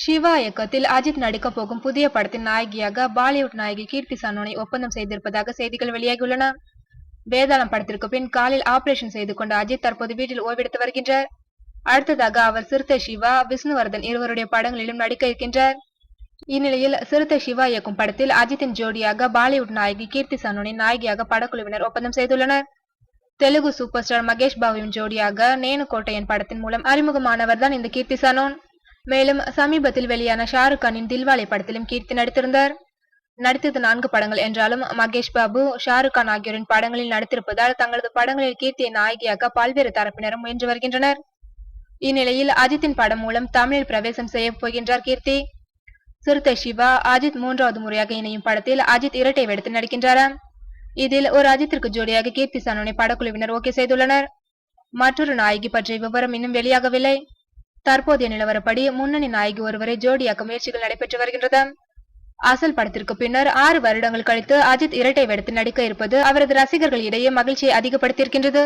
சிவா இயக்கத்தில் அஜித் நடிக்க போகும் புதிய படத்தின் நாயகியாக பாலிவுட் நாயகி கீர்த்தி சனோனை ஒப்பந்தம் செய்திருப்பதாக செய்திகள் வெளியாகியுள்ளன. வேதாளம் படத்திற்கு பின் காலில் ஆபரேஷன் செய்து கொண்ட அஜித் தற்போது வீட்டில் ஓய்வெடுத்து வருகின்றார். அடுத்ததாக அவர் சிறுத்தை சிவா, விஷ்ணுவர்தன் இருவருடைய படங்களிலும் நடிக்க இருக்கின்றார். இந்நிலையில் சிறுத்தை சிவா இயக்கும் படத்தில் அஜித்தின் ஜோடியாக பாலிவுட் நாயகி கீர்த்தி சனோனை நாயகியாக படக்குழுவினர் ஒப்பந்தம் செய்துள்ளனர். தெலுங்கு சூப்பர் ஸ்டார் மகேஷ் பாபுவின் ஜோடியாக நேனு கோட்டையன் படத்தின் மூலம் அறிமுகமானவர் தான் இந்த கீர்த்தி சனோன். மேலும் சமீபத்தில் வெளியான ஷாருக் கானின் தில்வாலே படத்திலும் கீர்த்தி நடித்திருந்தார். நடித்தது 4 படங்கள் என்றாலும் மகேஷ் பாபு, ஷாருக் கான் ஆகியோரின் படங்களில் நடித்திருப்பதால் தங்களது படங்களில் கீர்த்தியை நாயகியாக பல்வேறு தரப்பினரும் முயன்று வருகின்றனர். இந்நிலையில் அஜித்தின் படம் மூலம் தமிழில் பிரவேசம் செய்ய போகின்றார் கீர்த்தி. சிறுத்தை சிவா, அஜித் 3வது முறையாக இணையும் படத்தில் அஜித் இரட்டை வேடத்தில் நடிக்கின்றாராம். இதில் ஒரு அஜித்திற்கு ஜோடியாக கீர்த்தி சனோனை படக்குழுவினர் ஓகே செய்துள்ளனர். மற்றொரு நாயகி பற்றிய விவரம் இன்னும் வெளியாகவில்லை. தற்போதைய நிலவரப்படி முன்னணி நாயகி ஒருவரை ஜோடியாக்க முயற்சிகள் நடைபெற்று வருகின்றது. அசல் படத்திற்கு பின்னர் 6 வருடங்கள் கழித்து அஜித் இரட்டை வேடத்தில் நடிக்க இருப்பது அவரது ரசிகர்கள் இடையே மகிழ்ச்சியை அதிகப்படுத்தியிருக்கின்றது.